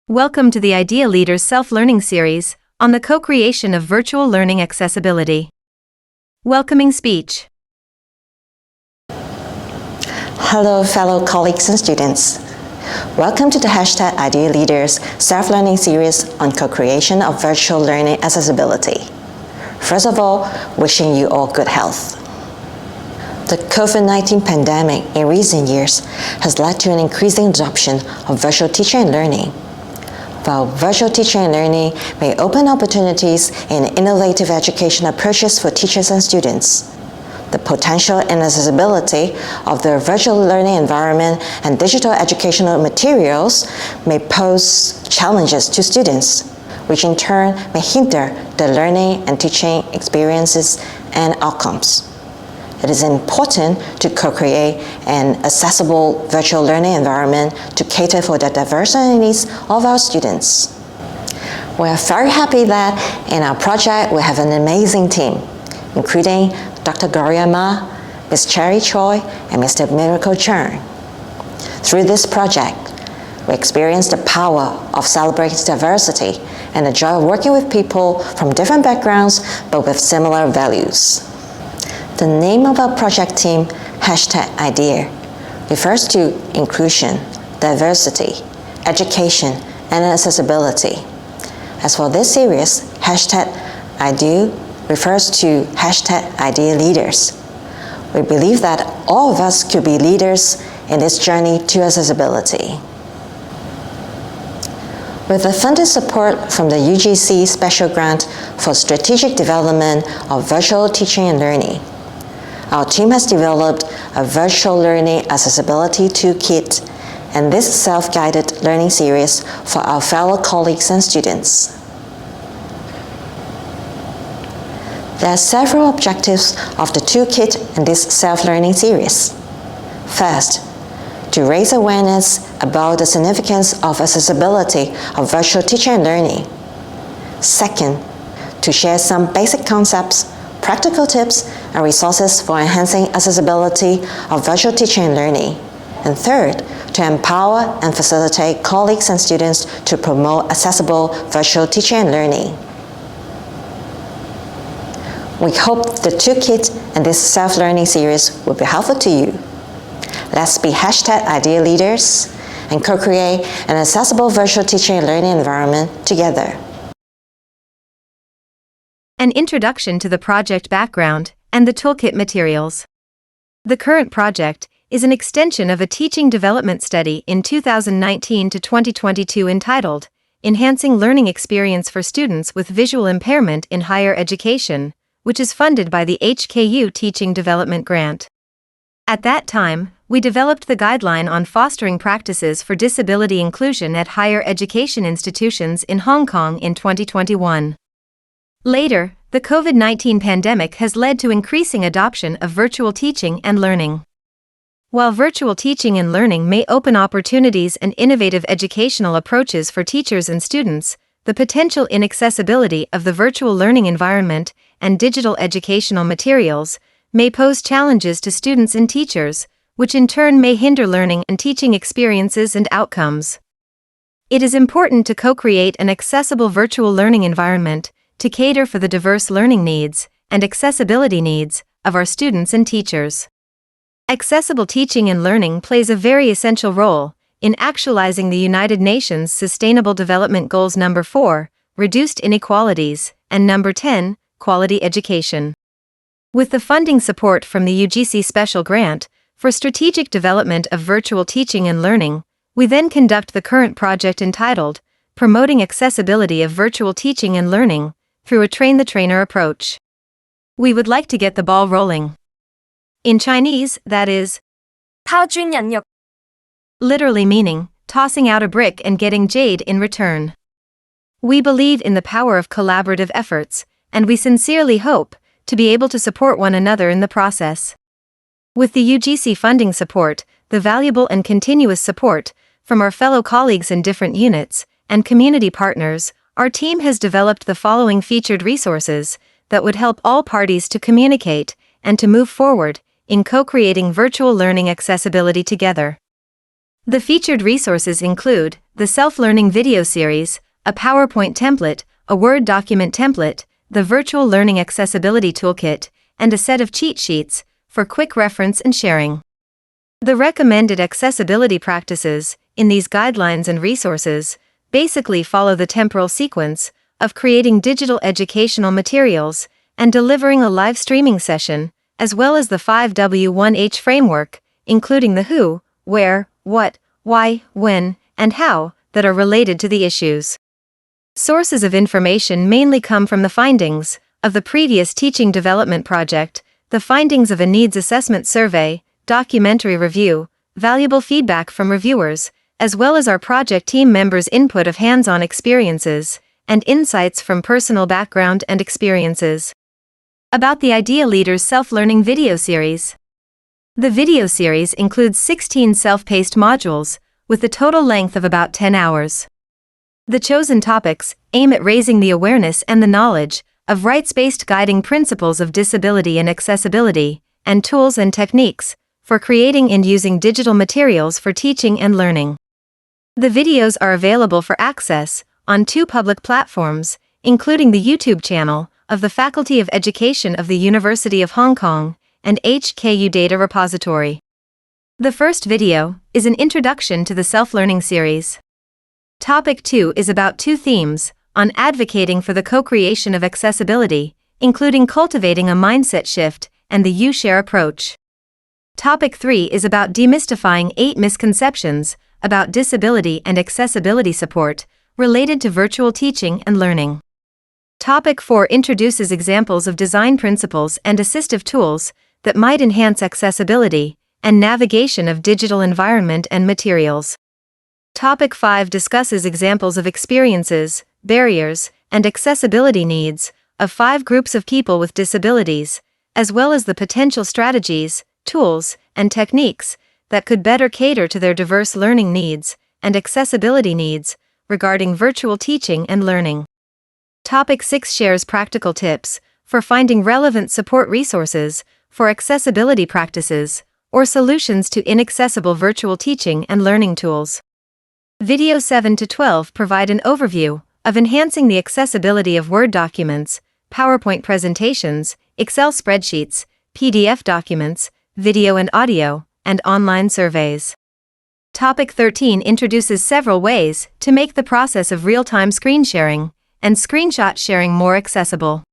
Welcome to the IDEALeaders Self-Learning Series on the co-creation of virtual learning accessibility. Welcoming speech. Hello, fellow colleagues and students. Welcome to the #IDEALeaders Self-Learning Series on co-creation of virtual learning accessibility. First of all, wishing you all good health. The COVID-19 pandemic in recent years has led to an increasing adoption of virtual teaching and learning. While virtual teaching and learning may open opportunities in innovative education approaches for teachers and students, the potential inaccessibility of the virtual learning environment and digital educational materials may pose challenges to students, which in turn may hinder the learning and teaching experiences and outcomes. It is important to co-create an accessible virtual learning environment to cater for the diverse needs of our students. We are very happy that in our project we have an amazing team, including Dr. Gloria Ma, Ms. Cherry Choi, and Mr. Miracle Chern. Through this project, we experience the power of celebrating diversity and the joy of working with people from different backgrounds but with similar values. The name of our project team, #IDEA, refers to inclusion, diversity, education, and accessibility. As for this series, #IDEA refers to #IDEALeaders. We believe that all of us could be leaders in this journey to accessibility. With the funded support from the UGC Special Grant for Strategic Development of Virtual Teaching and Learning, our team has developed a virtual learning accessibility toolkit and this self-guided learning series for our fellow colleagues and students. There are several objectives of the toolkit in this self-learning series. First, to raise awareness about the significance of accessibility of virtual teaching and learning. Second, to share some basic concepts, practical tips, and resources for enhancing accessibility of virtual teaching and learning. And third, to empower and facilitate colleagues and students to promote accessible virtual teaching and learning. We hope the toolkit and this self-learning series will be helpful to you. Let's be #IDEALeaders and co-create an accessible virtual teaching and learning environment together. An introduction to the project background and the toolkit materials. The current project is an extension of a teaching development study in 2019 to 2022 entitled Enhancing Learning Experience for Students with Visual Impairment in Higher Education, which is funded by the HKU Teaching Development Grant. At that time, we developed the guideline on fostering practices for disability inclusion at higher education institutions in Hong Kong in 2021. Later, the COVID-19 pandemic has led to increasing adoption of virtual teaching and learning. While virtual teaching and learning may open opportunities and innovative educational approaches for teachers and students, the potential inaccessibility of the virtual learning environment and digital educational materials may pose challenges to students and teachers, which in turn may hinder learning and teaching experiences and outcomes. It is important to co-create an accessible virtual learning environment to cater for the diverse learning needs and accessibility needs of our students and teachers. Accessible teaching and learning plays a very essential role in actualizing the United Nations Sustainable Development Goals number 4, reduced inequalities, and number 10, quality education. With the funding support from the UGC Special Grant for Strategic Development of Virtual Teaching and Learning, we then conduct the current project entitled Promoting Accessibility of Virtual Teaching and Learning through a train-the-trainer approach. We would like to get the ball rolling. In Chinese, that is 拋磚引玉, literally meaning tossing out a brick and getting jade in return. We believe in the power of collaborative efforts, and we sincerely hope to be able to support one another in the process. With the UGC funding support, the valuable and continuous support from our fellow colleagues in different units, and community partners, our team has developed the following featured resources that would help all parties to communicate and to move forward in co-creating virtual learning accessibility together. The featured resources include the Self-Learning Video Series, a PowerPoint template, a Word document template, the Virtual Learning Accessibility Toolkit, and a set of cheat sheets for quick reference and sharing. The recommended accessibility practices in these guidelines and resources basically follow the temporal sequence of creating digital educational materials and delivering a live streaming session, as well as the 5W1H framework, including the who, where, what, why, when, and how that are related to the issues. Sources of information mainly come from the findings of the previous teaching development project, the findings of a needs assessment survey, documentary review, valuable feedback from reviewers, as well as our project team members' input of hands-on experiences and insights from personal background and experiences. About the IDEALeaders Self-Learning Video Series. The video series includes 16 self-paced modules, with a total length of about 10 hours. The chosen topics aim at raising the awareness and the knowledge of rights-based guiding principles of disability and accessibility, and tools and techniques for creating and using digital materials for teaching and learning. The videos are available for access on 2 public platforms, including the YouTube channel of the Faculty of Education of the University of Hong Kong and HKU Data Repository. The first video is an introduction to the self-learning series. Topic 2 is about 2 themes on advocating for the co-creation of accessibility, including cultivating a mindset shift and the U-share approach. Topic 3 is about demystifying 8 misconceptions about disability and accessibility support related to virtual teaching and learning. Topic 4 introduces examples of design principles and assistive tools that might enhance accessibility and navigation of digital environment and materials. Topic 5 discusses examples of experiences, barriers, and accessibility needs of 5 groups of people with disabilities, as well as the potential strategies, tools, and techniques that could better cater to their diverse learning needs and accessibility needs regarding virtual teaching and learning. Topic 6 shares practical tips for finding relevant support resources for accessibility practices or solutions to inaccessible virtual teaching and learning tools. Video 7 to 12 provide an overview of enhancing the accessibility of Word documents, PowerPoint presentations, Excel spreadsheets, PDF documents, video and audio, and online surveys. Topic 13 introduces several ways to make the process of real-time screen sharing and screenshot sharing more accessible.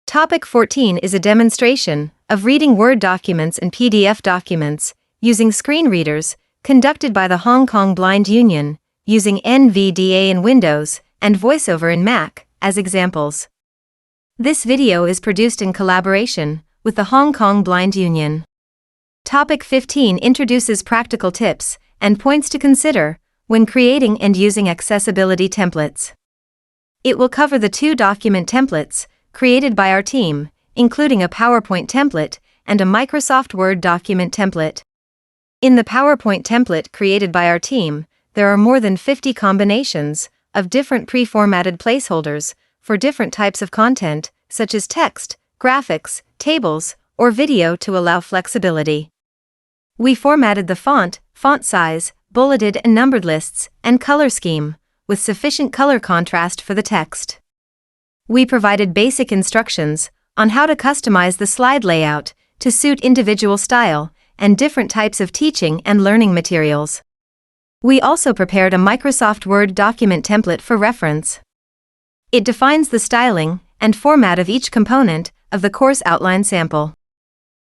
Topic 14 is a demonstration of reading Word documents and PDF documents using screen readers conducted by the Hong Kong Blind Union, using NVDA in Windows and VoiceOver in Mac as examples. This video is produced in collaboration with the Hong Kong Blind Union. Topic 15 introduces practical tips and points to consider when creating and using accessibility templates. It will cover the 2 document templates created by our team, including a PowerPoint template and a Microsoft Word document template. In the PowerPoint template created by our team, there are more than 50 combinations of different pre-formatted placeholders for different types of content, such as text, graphics, tables, or video to allow flexibility. We formatted the font size, bulleted and numbered lists, and color scheme, with sufficient color contrast for the text. We provided basic instructions on how to customize the slide layout to suit individual style and different types of teaching and learning materials. We also prepared a Microsoft Word document template for reference. It defines the styling and format of each component of the course outline sample.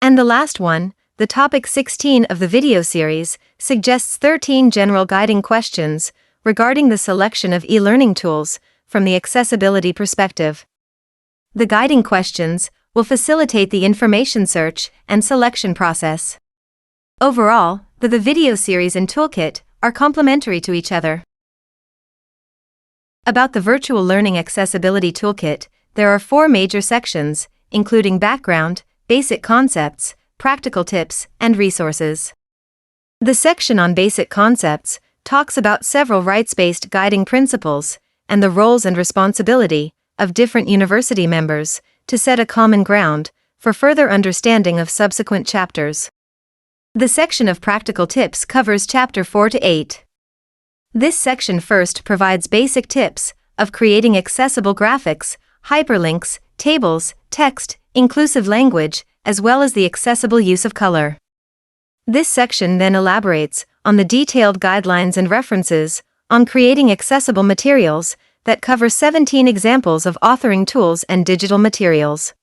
And the last one, the topic 16 of the video series, suggests 13 general guiding questions regarding the selection of e-learning tools from the accessibility perspective. The guiding questions will facilitate the information search and selection process. Overall, the video series and toolkit are complementary to each other. About the Virtual Learning Accessibility Toolkit, there are 4 major sections, including background, basic concepts, practical tips, and resources. The section on basic concepts talks about several rights-based guiding principles and the roles and responsibility of different university members to set a common ground for further understanding of subsequent chapters. The section of practical tips covers Chapter 4 to 8. This section first provides basic tips of creating accessible graphics, hyperlinks, tables, text, inclusive language, as well as the accessible use of color. This section then elaborates on the detailed guidelines and references on creating accessible materials that cover 17 examples of authoring tools and digital materials.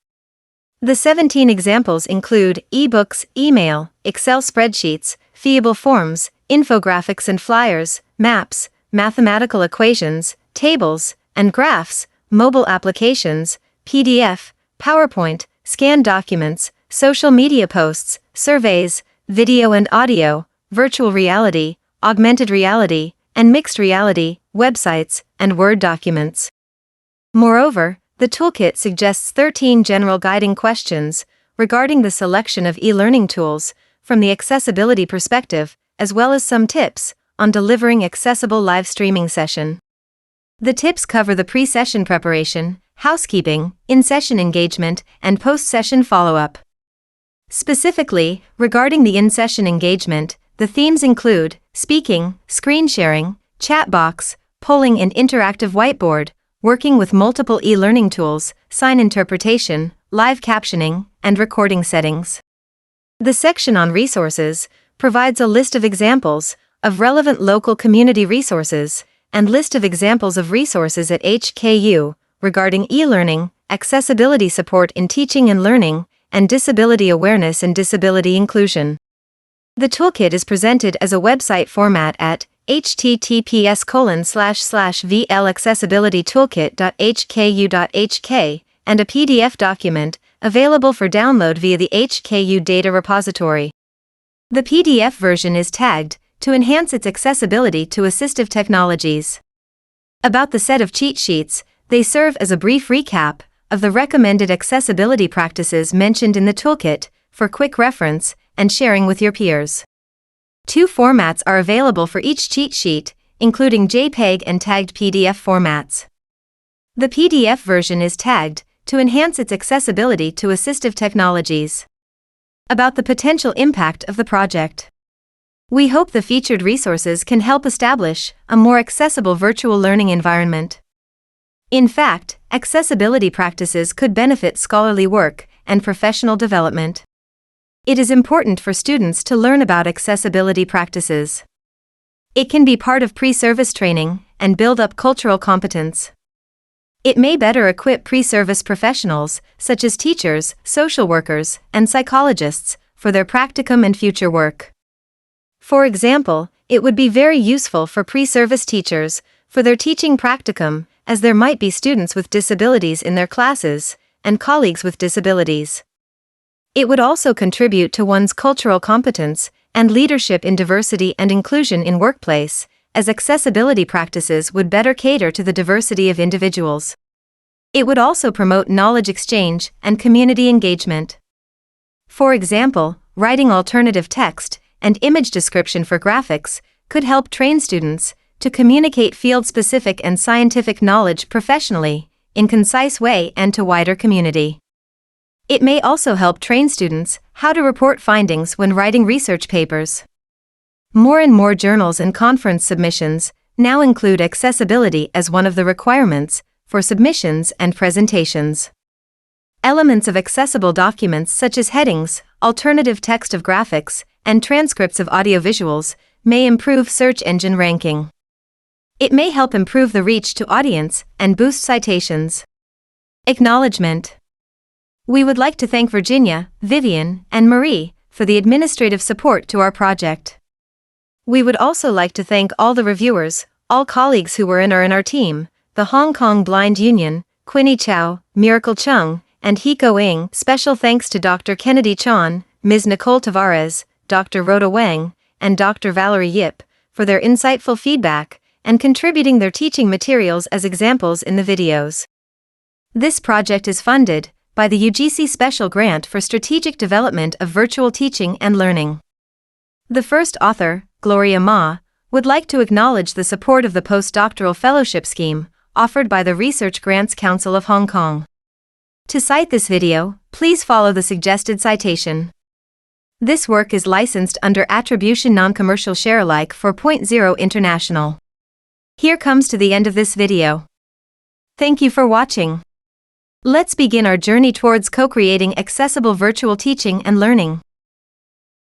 The 17 examples include ebooks, email, Excel spreadsheets, fillable forms, infographics and flyers, maps, mathematical equations, tables, and graphs, mobile applications, PDF, PowerPoint, scanned documents, social media posts, surveys, video and audio, virtual reality, augmented reality, and mixed reality, websites, and Word documents. Moreover, the toolkit suggests 13 general guiding questions regarding the selection of e-learning tools from the accessibility perspective, as well as some tips on delivering accessible live streaming session. The tips cover the pre-session preparation, housekeeping, in-session engagement, and post-session follow-up. Specifically, regarding the in-session engagement, the themes include speaking, screen sharing, chat box, polling and interactive whiteboard, working with multiple e-learning tools, sign interpretation, live captioning, and recording settings. The section on resources provides a list of examples of relevant local community resources and list of examples of resources at HKU regarding e-learning, accessibility support in teaching and learning, and disability awareness and disability inclusion. The toolkit is presented as a website format at https://vlaccessibilitytoolkit.hku.hk and a PDF document available for download via the HKU data repository. The PDF version is tagged to enhance its accessibility to assistive technologies. About the set of cheat sheets, they serve as a brief recap of the recommended accessibility practices mentioned in the toolkit for quick reference and sharing with your peers. 2 formats are available for each cheat sheet, including JPEG and tagged PDF formats. The PDF version is tagged to enhance its accessibility to assistive technologies. About the potential impact of the project. We hope the featured resources can help establish a more accessible virtual learning environment. In fact, accessibility practices could benefit scholarly work and professional development. It is important for students to learn about accessibility practices. It can be part of pre-service training and build up cultural competence. It may better equip pre-service professionals, such as teachers, social workers, and psychologists, for their practicum and future work. For example, it would be very useful for pre-service teachers for their teaching practicum, as there might be students with disabilities in their classes and colleagues with disabilities. It would also contribute to one's cultural competence and leadership in diversity and inclusion in workplace, as accessibility practices would better cater to the diversity of individuals. It would also promote knowledge exchange and community engagement. For example, writing alternative text and image description for graphics could help train students to communicate field-specific and scientific knowledge professionally, in concise way and to wider community. It may also help train students how to report findings when writing research papers. More and more journals and conference submissions now include accessibility as one of the requirements for submissions and presentations. Elements of accessible documents such as headings, alternative text of graphics, and transcripts of audiovisuals may improve search engine ranking. It may help improve the reach to audience and boost citations. Acknowledgement. We would like to thank Virginia, Vivian, and Marie for the administrative support to our project. We would also like to thank all the reviewers, all colleagues who were in our team, the Hong Kong Blind Union, Quinny Chow, Miracle Chung, and Hiko Ng. Special thanks to Dr. Kennedy Chan, Ms. Nicole Tavares, Dr. Rhoda Wang, and Dr. Valerie Yip for their insightful feedback and contributing their teaching materials as examples in the videos. This project is funded by the UGC Special Grant for Strategic Development of Virtual Teaching and Learning. The first author, Gloria Ma, would like to acknowledge the support of the postdoctoral fellowship scheme offered by the Research Grants Council of Hong Kong. To cite this video, please follow the suggested citation. This work is licensed under Attribution Non-Commercial Share-alike 4.0 International. Here comes to the end of this video. Thank you for watching. Let's begin our journey towards co-creating accessible virtual teaching and learning.